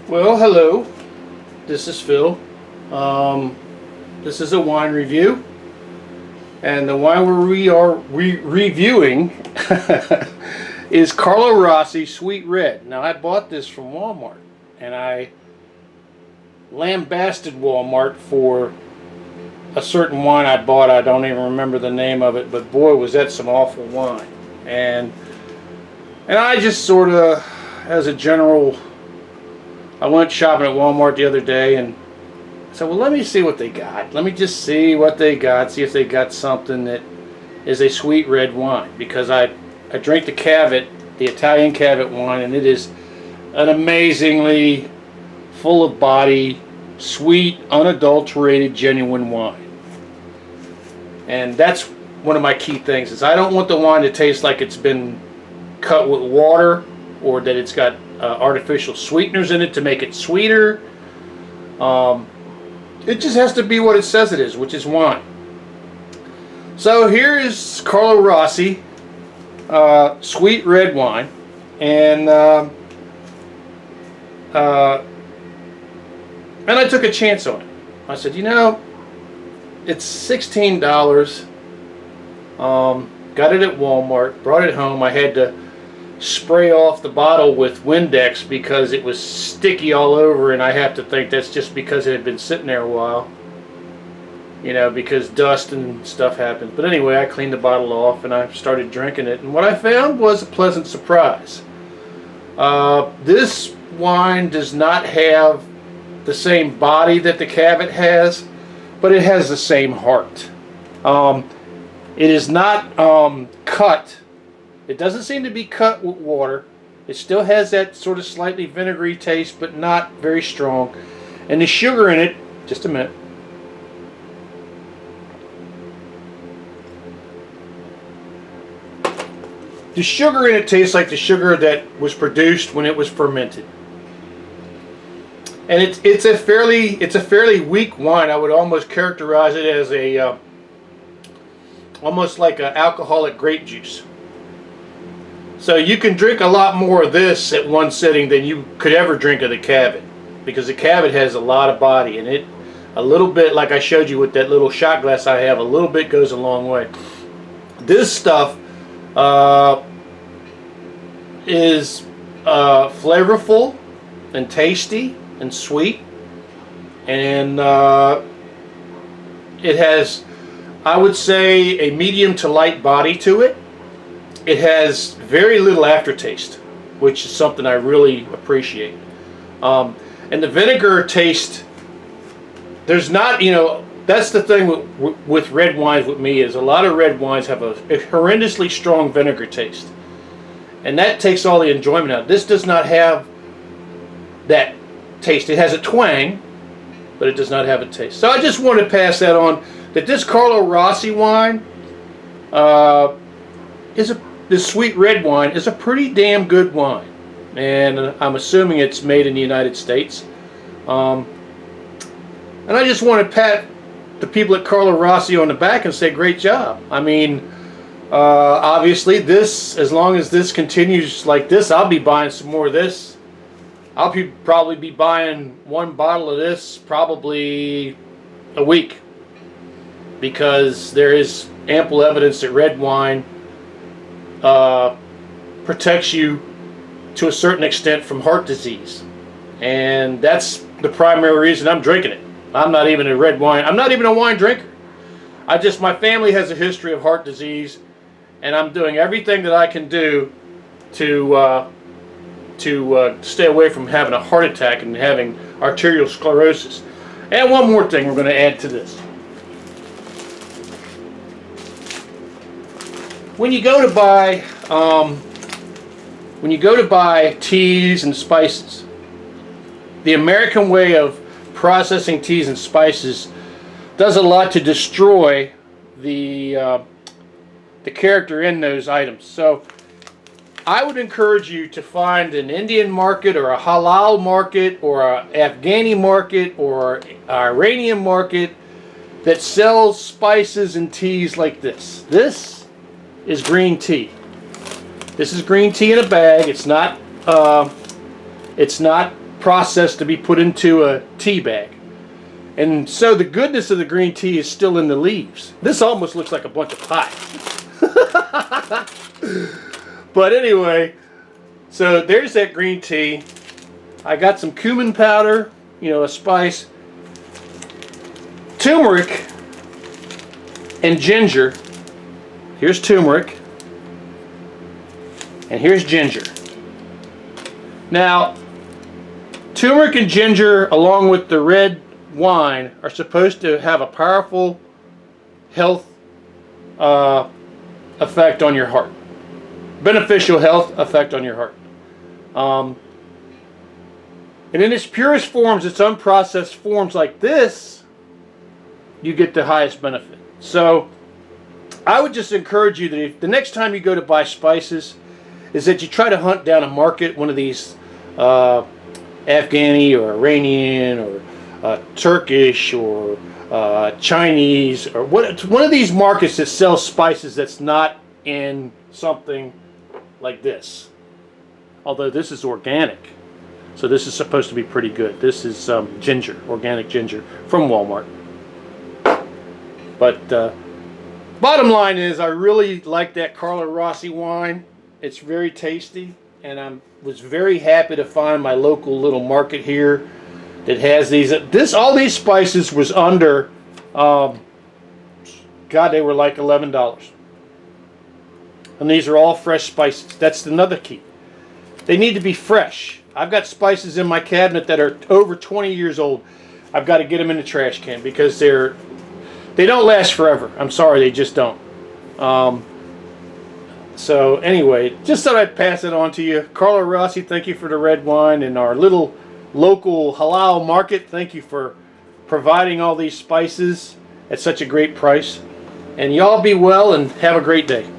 Well, hello. This is Phil. This is a wine review, and the wine we are reviewing is Carlo Rossi Sweet Red. Now, I bought this from Walmart, and I lambasted Walmart for a certain wine I bought. I don't even remember the name of it, but boy, was that some awful wine. And I just sort of, as a general, I went shopping at Walmart the other day and I said, well, let me see what they got. Let me just see what they got, see if they got something that is a sweet red wine. Because I drink the Cavit, the Italian Cavit wine, and it is an amazingly full of body, sweet, unadulterated, genuine wine. And that's one of my key things, is I don't want the wine to taste like it's been cut with water, or that it's got artificial sweeteners in it to make it sweeter. It just has to be what it says it is, which is wine. So here is Carlo Rossi sweet red wine, and I took a chance on it. I said, you know, it's $16. Got it at Walmart, brought it home. I had to spray off the bottle with Windex because it was sticky all over, and I have to think that's just because it had been sitting there a while, you know, because dust and stuff happens. But anyway, I cleaned the bottle off and I started drinking it, and what I found was a pleasant surprise. This wine does not have the same body that the Cavit has, but it has the same heart. It is not cut. It doesn't seem to be cut with water. It still has that sort of slightly vinegary taste, but not very strong. And the sugar in it, just a minute. The sugar in it tastes like the sugar that was produced when it was fermented. And it's a fairly weak wine. I would almost characterize it as a almost like an alcoholic grape juice. So you can drink a lot more of this at one sitting than you could ever drink of the Cavit, because the Cavit has a lot of body, and it a little bit, like I showed you with that little shot glass I have, a little bit goes a long way. This stuff is flavorful and tasty and sweet, and it has, I would say, a medium to light body to it. It has very little aftertaste, which is something I really appreciate. And the vinegar taste, there's not, you know, that's the thing with red wines with me, is a lot of red wines have a horrendously strong vinegar taste. And that takes all the enjoyment out. This does not have that taste. It has a twang, but it does not have a taste. So I just want to pass that on, that this Carlo Rossi wine this sweet red wine is a pretty damn good wine, and I'm assuming it's made in the United States. And I just want to pat the people at Carlo Rossi on the back and say, great job. I mean, obviously this, as long as this continues like this, I'll be buying some more of this. I'll probably be buying one bottle of this probably a week, because there is ample evidence that red wine protects you to a certain extent from heart disease, and that's the primary reason I'm drinking it. I'm not even a wine drinker. My family has a history of heart disease, and I'm doing everything that I can do to stay away from having a heart attack and having arterial sclerosis. And one more thing we're going to add to this. When you go to buy teas and spices, the American way of processing teas and spices does a lot to destroy the character in those items. So I would encourage you to find an Indian market, or a halal market, or an Afghani market, or an Iranian market that sells spices and teas like this. This is green tea. This is green tea in a bag. It's not processed to be put into a tea bag. And so the goodness of the green tea is still in the leaves. This almost looks like a bunch of pie. But anyway, so there's that green tea. I got some cumin powder, you know, a spice, turmeric, and ginger. Here's turmeric, and here's ginger. Now, turmeric and ginger, along with the red wine, are supposed to have a powerful health effect on your heart. Beneficial health effect on your heart. And in its purest forms, its unprocessed forms like this, you get the highest benefit. So I would just encourage you that if the next time you go to buy spices, is that you try to hunt down a market, one of these Afghani or Iranian or Turkish or Chinese, or one of these markets that sells spices that's not in something like this. Although this is organic, so this is supposed to be pretty good. This is ginger, organic ginger from Walmart. But bottom line is, I really like that Carlo Rossi wine. It's very tasty, and I was very happy to find my local little market here that has these. All these spices was under, God, they were like $11. And these are all fresh spices. That's another key. They need to be fresh. I've got spices in my cabinet that are over 20 years old. I've got to get them in the trash can because they don't last forever. I'm sorry, they just don't. So anyway, just thought I'd pass it on to you. Carlo Rossi, thank you for the red wine, and our little local halal market, thank you for providing all these spices at such a great price. And y'all be well and have a great day.